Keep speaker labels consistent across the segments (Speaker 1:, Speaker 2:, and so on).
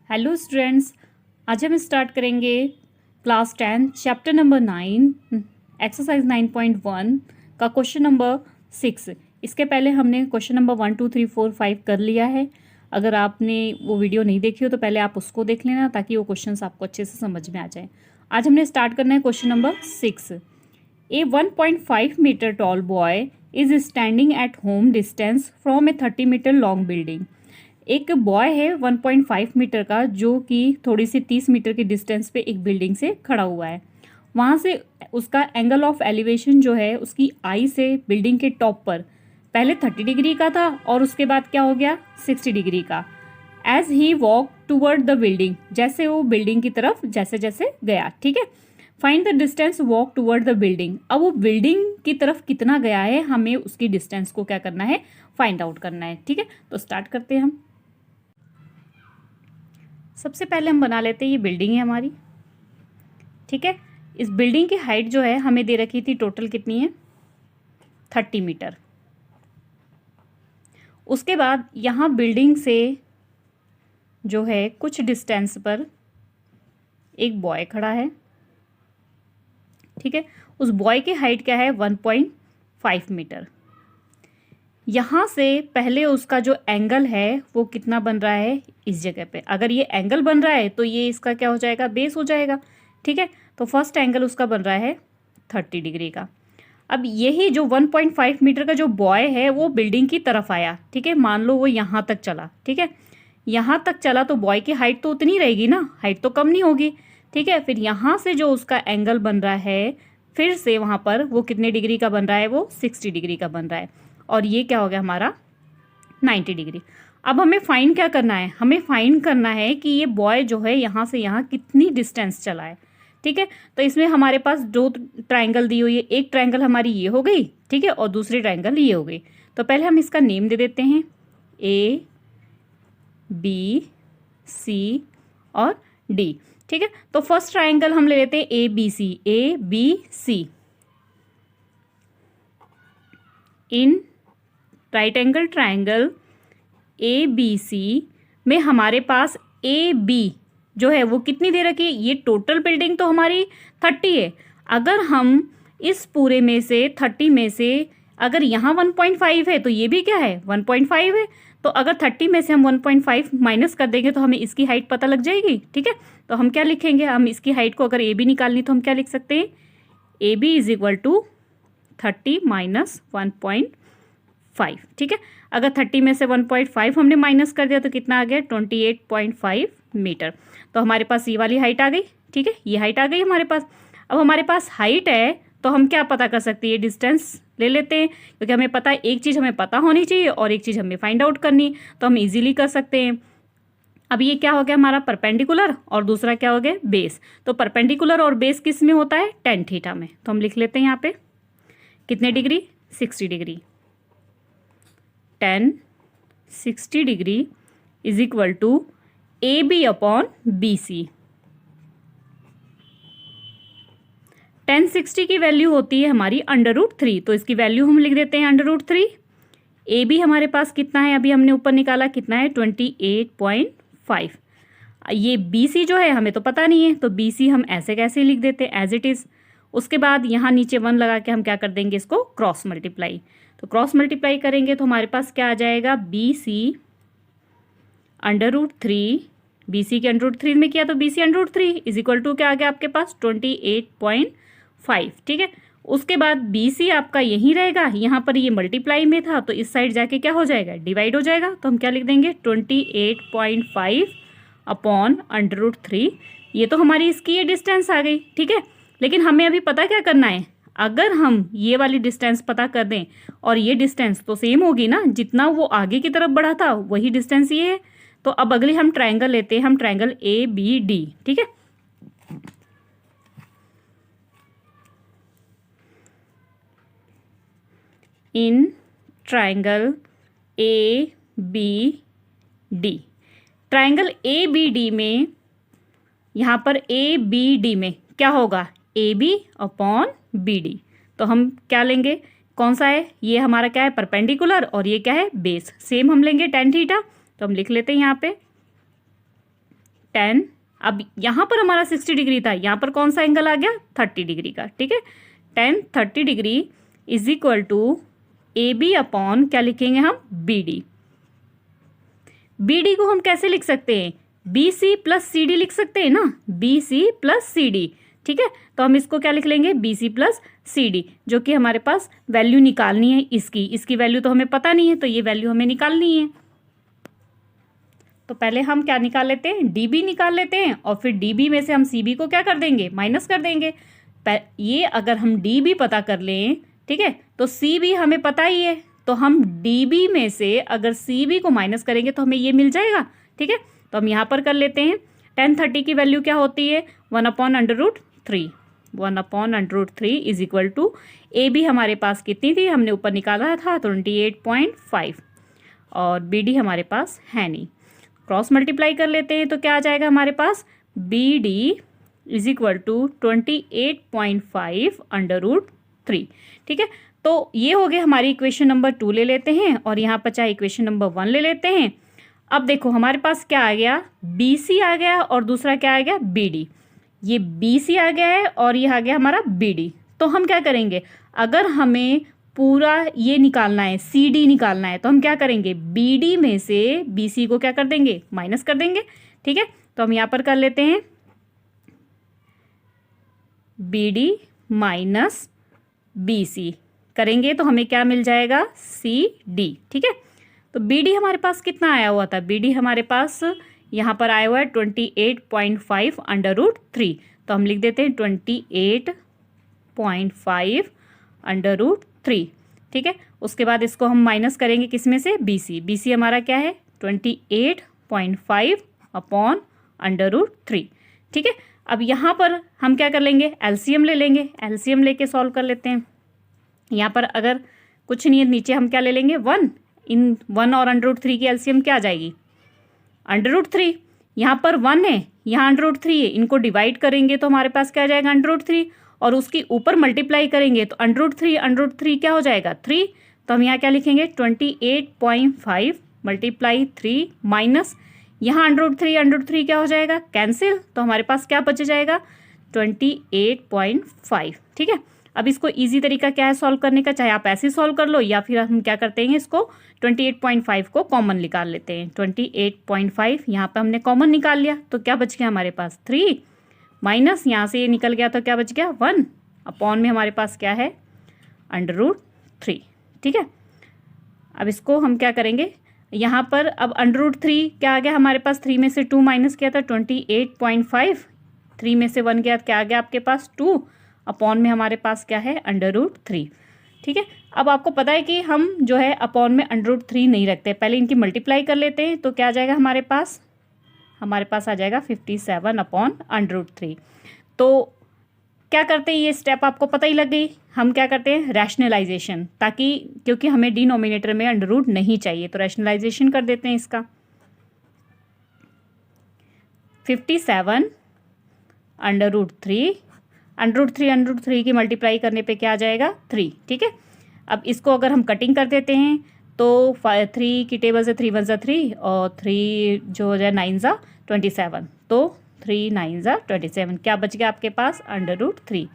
Speaker 1: Hello students, आज हम start करेंगे क्लास 10 चैप्टर नंबर 9 एक्सरसाइज 9.1 का क्वेश्चन नंबर 6। इसके पहले हमने क्वेश्चन नंबर 1 2 3 4 5 कर लिया है। अगर आपने वो वीडियो नहीं देखी हो तो पहले आप उसको देख लेना ताकि वो क्वेश्चंस आपको अच्छे से समझ में आ जाए। आज हमने स्टार्ट करना है question number 6। A 1.5 metre tall boy is standing at home distance from a 30 metre long building. एक बॉय है 1.5 मीटर का जो कि थोड़ी सी 30 मीटर की डिस्टेंस पे एक बिल्डिंग से खड़ा हुआ है। वहाँ से उसका एंगल ऑफ एलिवेशन जो है उसकी आई से बिल्डिंग के टॉप पर पहले 30 डिग्री का था और उसके बाद क्या हो गया 60 डिग्री का। एज ही वॉक टूवर्ड द बिल्डिंग, जैसे वो बिल्डिंग की तरफ जैसे जैसे गया, ठीक है। Find the distance walk toward the building. अब वो बिल्डिंग की तरफ कितना गया है, हमें उसकी डिस्टेंस को क्या करना है, फाइंड आउट करना है, ठीक है। तो स्टार्ट करते हैं हम। सबसे पहले हम बना लेते हैं, ये बिल्डिंग है हमारी, ठीक है। इस बिल्डिंग की हाइट जो है हमें दे रखी थी, टोटल कितनी है 30 मीटर। उसके बाद यहाँ बिल्डिंग से जो है कुछ डिस्टेंस पर एक बॉय खड़ा है, ठीक है। उस बॉय की हाइट क्या है 1.5 मीटर। यहाँ से पहले उसका जो एंगल है वो कितना बन रहा है इस जगह पे। अगर ये एंगल बन रहा है तो ये इसका क्या हो जाएगा, बेस हो जाएगा, ठीक है। तो फर्स्ट एंगल उसका बन रहा है 30 डिग्री का। अब यही जो 1.5 मीटर का जो बॉय है वो बिल्डिंग की तरफ आया, ठीक है। मान लो वो यहाँ तक चला, ठीक है। यहाँ तक चला तो बॉय की हाइट तो उतनी रहेगी ना, हाइट तो कम नहीं होगी, ठीक है। फिर यहाँ से जो उसका एंगल बन रहा है फिर से वहाँ पर वो कितने डिग्री का बन रहा है, वो 60 डिग्री का बन रहा है। और ये क्या हो गया हमारा 90 डिग्री। अब हमें फाइंड क्या करना है, हमें फाइंड करना है कि ये बॉय जो है यहाँ से यहाँ कितनी डिस्टेंस चला है, ठीक है। तो इसमें हमारे पास दो ट्रायंगल दी हुई है, एक ट्रायंगल हमारी ये हो गई, ठीक है, और दूसरी ट्रायंगल ये हो गई। तो पहले हम इसका नेम दे देते हैं ए बी सी और डी, ठीक है। तो फर्स्ट ट्रायंगल हम ले लेते हैं A B C. In right angle triangle A B C में हमारे पास ए बी जो है वो कितनी दे रखी है, ये टोटल बिल्डिंग तो हमारी 30 है। अगर हम इस पूरे में से 30 में से अगर यहाँ 1.5 है तो ये भी क्या है 1.5 है। तो अगर 30 में से हम 1.5 माइनस कर देंगे तो हमें इसकी हाइट पता लग जाएगी, ठीक है। तो हम क्या लिखेंगे, हम इसकी हाइट को अगर ए बी निकालनी तो हम क्या लिख सकते हैं, A B is equal to 30 minus 1.5, ठीक है। अगर 30 में से 1.5 हमने माइनस कर दिया तो कितना आ गया 28.5 मीटर। तो हमारे पास ये वाली हाइट आ गई, ठीक है, ये हाइट आ गई हमारे पास। अब हमारे पास हाइट है तो हम क्या पता कर सकते हैं, डिस्टेंस ले लेते हैं, क्योंकि हमें पता है एक चीज़ हमें पता होनी चाहिए और एक चीज़ हमें फाइंड आउट करनी है, तो हम इजीली कर सकते हैं। अब ये क्या हो गया हमारा परपेंडिकुलर और दूसरा क्या हो गया बेस। तो परपेंडिकुलर और बेस किस में होता है, tan थीटा में। तो हम लिख लेते हैं यहाँ पे कितने degree 60 degree. tan 60 degree is equal to A B upon B C. tan 60 की वैल्यू होती है हमारी √3, तो इसकी वैल्यू हम लिख देते हैं √3। ए बी हमारे पास कितना है, अभी हमने ऊपर निकाला कितना है 28.5। ये बी सी जो है हमें तो पता नहीं है, तो बी सी हम ऐसे कैसे लिख देते हैं एज इट इज़। उसके बाद यहाँ नीचे 1 लगा के हम क्या कर देंगे, इसको क्रॉस मल्टीप्लाई। तो क्रॉस मल्टीप्लाई करेंगे तो हमारे पास क्या आ जाएगा, बी सी √3, बी सी के √3 में किया तो B C √3 is equal to क्या आ गया आपके पास 28.5, ठीक है। उसके बाद बी सी आपका यहीं रहेगा, यहाँ पर ये मल्टीप्लाई में था तो इस साइड जाके क्या हो जाएगा, डिवाइड हो जाएगा। तो हम क्या लिख देंगे 28.5 अपॉन √3। ये तो हमारी इसकी ये डिस्टेंस आ गई, ठीक है। लेकिन हमें अभी पता क्या करना है, अगर हम ये वाली डिस्टेंस पता कर दें और ये डिस्टेंस तो सेम होगी ना, जितना वो आगे की तरफ बढ़ा था वही डिस्टेंस ये है। तो अब अगले हम ट्रायंगल लेते हैं, हम ट्रायंगल ए बी डी, ठीक है। In triangle A B D, triangle A B D में यहाँ पर ए बी डी में क्या होगा, A B upon B D. तो हम क्या लेंगे, कौन सा है, ये हमारा क्या है परपेंडिकुलर और ये क्या है बेस, सेम हम लेंगे tan थीटा। तो हम लिख लेते हैं यहाँ पे 10, अब यहाँ पर हमारा 60 डिग्री था, यहाँ पर कौन सा एंगल आ गया 30 डिग्री का, ठीक है। 10 30 degree is equal to A B upon क्या लिखेंगे हम, बी डी। बी डी को हम कैसे लिख सकते हैं, B C plus C D लिख सकते हैं ना, B C plus C D, ठीक है। तो हम इसको क्या लिख लेंगे, B C plus C D, जो कि हमारे पास वैल्यू निकालनी है इसकी वैल्यू तो हमें पता नहीं है, तो ये वैल्यू हमें निकालनी है। तो पहले हम क्या निकाल लेते हैं, डी बी निकाल लेते हैं, और फिर डी बी में से हम सी बी को क्या कर देंगे, माइनस कर देंगे। ये अगर हम डी बी पता कर लें, ठीक है, तो सी बी हमें पता ही है, तो हम डी बी में से अगर सी बी को माइनस करेंगे तो हमें ये मिल जाएगा, ठीक है। तो हम यहाँ पर कर लेते हैं, 10 30 की वैल्यू क्या होती है, 1/√3, 1/√3 is equal to A B हमारे पास कितनी थी, हमने ऊपर निकाला था 28.5, और बी डी हमारे पास है नहीं। क्रॉस मल्टीप्लाई कर लेते हैं तो क्या आ जाएगा हमारे पास, B D is equal to 28.5/√3, ठीक है। तो ये हो गया हमारी इक्वेशन नंबर 2 ले लेते हैं, और यहाँ पर चाहे इक्वेशन नंबर 1 ले लेते हैं। अब देखो हमारे पास क्या आ गया, बी सी आ गया, और दूसरा क्या आ गया, बी डी। ये बी सी आ गया है और ये आ गया हमारा बी डी। तो हम क्या करेंगे, अगर हमें पूरा ये निकालना है, सी डी निकालना है, तो हम क्या करेंगे, बी डी में से बी सी को क्या कर देंगे, माइनस कर देंगे, ठीक है। तो हम यहाँ पर कर लेते हैं B D minus B C करेंगे तो हमें क्या मिल जाएगा, सी डी, ठीक है। तो बी डी हमारे पास कितना आया हुआ था, बी डी हमारे पास यहाँ पर आया हुआ है 28.5/√3, तो हम लिख देते हैं 28.5/√3, ठीक है। उसके बाद इसको हम माइनस करेंगे किस में से, बी सी। बी सी हमारा क्या है 28.5/√3, ठीक है। अब यहाँ पर हम क्या कर लेंगे, एलसीएम ले लेंगे, एलसीएम लेके सॉल्व कर लेते हैं। यहाँ पर अगर कुछ नहीं है, नीचे हम क्या ले लेंगे 1, इन 1 और √3 की एलसीएम क्या आ जाएगी, √3। यहाँ पर 1 है, यहाँ √3 है, इनको डिवाइड करेंगे तो हमारे पास क्या आ जाएगा √3, और उसके ऊपर मल्टीप्लाई करेंगे तो √3 क्या हो जाएगा 3। तो हम यहाँ क्या लिखेंगे 28.5 × 3 माइनस यहाँ √3 क्या हो जाएगा कैंसिल, तो हमारे पास क्या बच जाएगा 28.5, ठीक है। अब इसको इजी तरीका क्या है सॉल्व करने का, चाहे आप ऐसे सॉल्व कर लो या फिर हम क्या करते हैं इसको 28.5 को कॉमन निकाल लेते हैं। 28.5 यहाँ पे हमने कॉमन निकाल लिया तो क्या बच गया हमारे पास 3, माइनस यहाँ से ये निकल गया तो क्या बच गया 1, अपॉन में हमारे पास क्या है √3, ठीक है। अब इसको हम क्या करेंगे, यहाँ पर अब √3 क्या आ गया हमारे पास, 3 में से 2 माइनस किया था 28.5, 3 में से 1 गया क्या आ गया आपके पास 2, अपॉन में हमारे पास क्या है √3, ठीक है। अब आपको पता है कि हम जो है अपॉन में √3 नहीं रखते, पहले इनकी मल्टीप्लाई कर लेते हैं तो क्या आ जाएगा हमारे पास आ जाएगा 57/√3। तो क्या करते हैं, ये स्टेप आपको पता ही लग गई, हम क्या करते हैं रैशनलाइजेशन, ताकि क्योंकि हमें डिनोमिनेटर में अंडर नहीं चाहिए तो रैशनलाइजेशन कर देते हैं इसका। 57/√3, √3 की मल्टीप्लाई करने पे क्या आ जाएगा 3, ठीक है। अब इसको अगर हम कटिंग कर देते हैं तो 3 की टेबल से 3 × 1 = 3 और 3 जो हो जाए 9 × 27, तो 3 9 × 27 क्या बच गया आपके पास √3।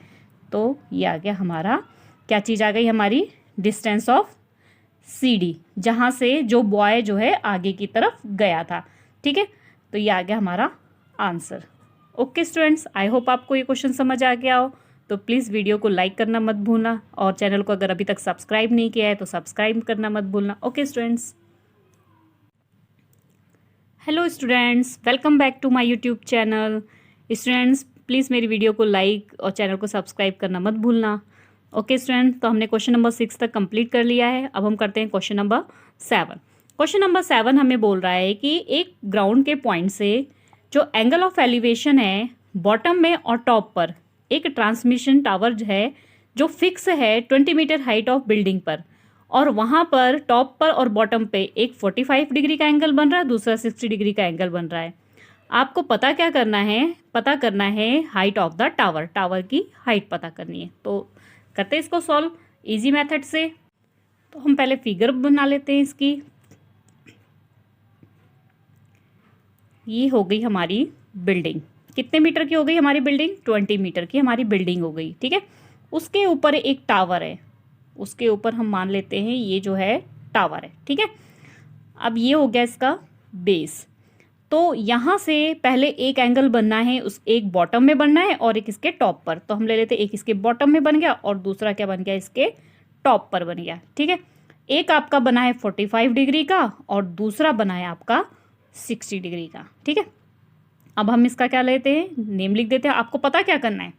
Speaker 1: तो ये आ गया हमारा क्या चीज़ आ गई हमारी डिस्टेंस ऑफ सी डी, जहाँ से जो बॉय जो है आगे की तरफ गया था, ठीक है। तो ये आ गया हमारा answer. Okay students, I hope आपको ये क्वेश्चन समझ आ गया हो। तो प्लीज़ वीडियो को लाइक करना मत भूलना, और चैनल को अगर अभी तक सब्सक्राइब नहीं किया है तो सब्सक्राइब करना मत भूलना। Okay students, hello students, welcome back to my YouTube channel. Students please मेरी वीडियो को लाइक और चैनल को सब्सक्राइब करना मत भूलना। ओके स्टूडेंट्स, तो हमने क्वेश्चन नंबर 6 तक कंप्लीट कर लिया है। अब हम करते हैं क्वेश्चन नंबर 7। क्वेश्चन नंबर 7 हमें बोल रहा है कि एक ग्राउंड के पॉइंट से जो एंगल ऑफ एलिवेशन है बॉटम में और टॉप पर एक ट्रांसमिशन टावर है जो फिक्स है 20 मीटर हाइट ऑफ बिल्डिंग पर, और वहाँ पर टॉप पर और बॉटम पे एक 45 डिग्री का एंगल बन रहा है, दूसरा 60 डिग्री का एंगल बन रहा है। आपको पता करना है height of the tower, tower की हाइट पता करनी है। तो करते हैं इसको सॉल्व इजी मेथड से। तो हम पहले फिगर बना लेते हैं इसकी। ये हो गई हमारी बिल्डिंग। कितने मीटर की हो गई हमारी बिल्डिंग? 20 मीटर की हमारी बिल्डिंग हो गई। ठीक है, उसके ऊपर एक टावर है, उसके ऊपर हम मान लेते हैं ये जो है टावर है। ठीक है, अब ये हो गया इसका बेस। तो यहाँ से पहले एक एंगल बनना है, उस एक बॉटम में बनना है और एक इसके टॉप पर। तो हम ले लेते हैं, एक इसके बॉटम में बन गया और दूसरा क्या बन गया, इसके टॉप पर बन गया। ठीक है, एक आपका बना है 45 डिग्री का और दूसरा बना है आपका 60 डिग्री का। ठीक है, अब हम इसका क्या लेते हैं, नेम लिख देते हैं। आपको पता क्या करना है,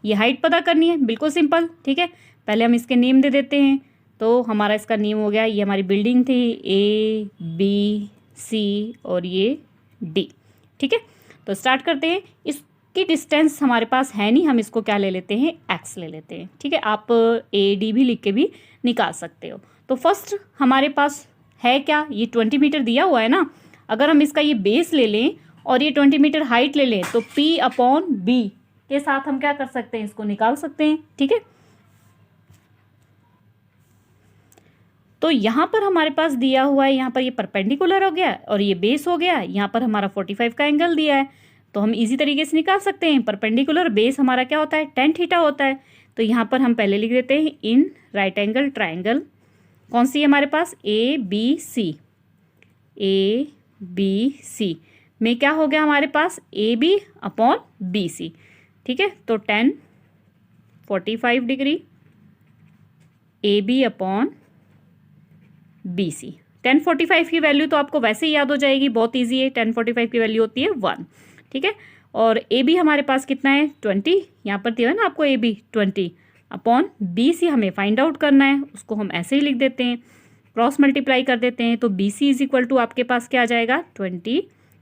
Speaker 1: ये हाइट पता करनी है, बिल्कुल सिंपल। ठीक है, पहले हम इसके नेम दे देते हैं। तो हमारा इसका नेम हो गया, ये हमारी बिल्डिंग थी ABC और ये D। ठीक है, तो स्टार्ट करते हैं। इसकी डिस्टेंस हमारे पास है नहीं, हम इसको क्या ले लेते हैं, x ले लेते हैं। ठीक है, आप AD भी लिख के भी निकाल सकते हो। तो फर्स्ट हमारे पास है क्या, ये 20 मीटर दिया हुआ है ना। अगर हम इसका ये बेस ले लें और ये 20 मीटर हाइट ले लें तो P/B के साथ हम क्या कर सकते हैं, इसको निकाल सकते हैं। ठीक है, तो यहाँ पर हमारे पास दिया हुआ है, यहाँ पर ये परपेंडिकुलर हो गया और ये बेस हो गया। यहाँ पर हमारा 45 का एंगल दिया है, तो हम इजी तरीके से निकाल सकते हैं। परपेंडिकुलर बेस हमारा क्या होता है, tan थीटा होता है। तो यहाँ पर हम पहले लिख देते हैं इन राइट एंगल ट्राइंगल, कौन सी है हमारे पास, ABC में क्या हो गया हमारे पास, AB/BC। ठीक है, तो tan 45 डिग्री AB/BC। tan 45 की वैल्यू तो आपको वैसे ही याद हो जाएगी, बहुत इजी है। tan 45 की वैल्यू होती है 1। ठीक है, और AB हमारे पास कितना है, 20। यहाँ पर दिया है ना आपको AB 20/BC हमें फाइंड आउट करना है, उसको हम ऐसे ही लिख देते हैं, क्रॉस मल्टीप्लाई कर देते हैं। तो BC इज इक्वल टू आपके पास क्या आ जाएगा, 20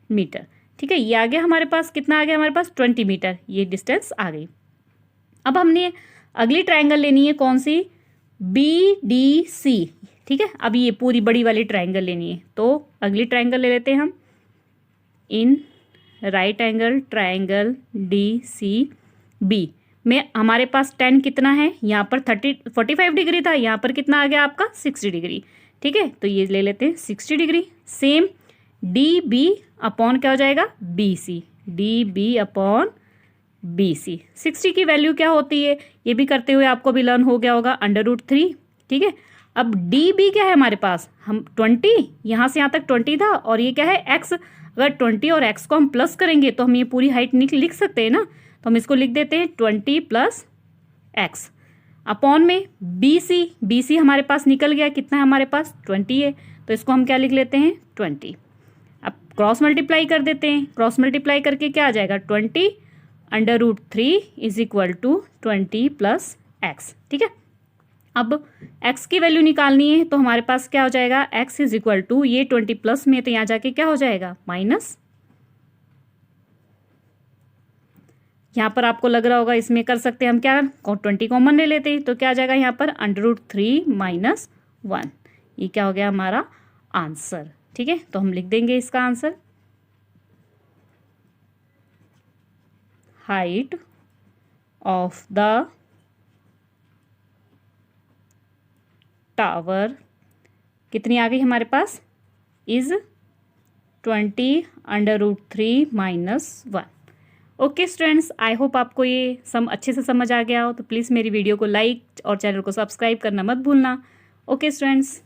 Speaker 1: मीटर। ठीक है, ये आ गया हमारे पास, कितना आ गया हमारे पास, 20 मीटर, ये डिस्टेंस आ गई। अब हमने अगली ट्राइंगल लेनी है, कौन सी, BDC। ठीक है, अब ये पूरी बड़ी वाली ट्राइंगल लेनी है, तो अगली ट्राइंगल ले लेते हैं हम, इन राइट एंगल ट्राइंगल DCB में हमारे पास tan कितना है, यहाँ पर 45 डिग्री था, यहाँ पर कितना आ गया आपका 60 डिग्री। ठीक है, तो ये ले लेते हैं 60 डिग्री। सेम DB/ क्या हो जाएगा, BC, DB/BC। 60 की वैल्यू क्या होती है, ये भी करते हुए आपको भी लर्न हो गया होगा, √3। ठीक है, अब DB क्या है हमारे पास, हम 20, यहाँ से यहाँ तक 20 था और ये क्या है x। अगर 20 और x को हम प्लस करेंगे तो हम ये पूरी हाइट लिख सकते हैं ना। तो हम इसको लिख देते हैं 20 + x अपॉन में BC हमारे पास निकल गया, कितना है हमारे पास, 20 है। तो इसको हम क्या लिख लेते हैं, 20। अब क्रॉस मल्टीप्लाई कर देते हैं, क्रॉस मल्टीप्लाई करके क्या आ जाएगा, 20 √3 इज इक्वल टू 20 + x। ठीक है, अब x की वैल्यू निकालनी है, तो हमारे पास क्या हो जाएगा, x इज इक्वल टू, ये 20 प्लस में तो यहाँ जाके क्या हो जाएगा, माइनस। यहाँ पर आपको लग रहा होगा इसमें कर सकते हैं हम क्या, 20 कॉमन ले लेते हैं, तो क्या आ जाएगा यहाँ पर √3 - 1। ये क्या हो गया हमारा आंसर। ठीक है, तो हम लिख देंगे इसका answer, height of the tower कितनी आ गई हमारे पास, is 20 √3 - 1। Okay students, I hope आपको ये अच्छे से समझ आ गया हो। तो प्लीज़ मेरी वीडियो को लाइक और चैनल को सब्सक्राइब करना मत भूलना। Okay students.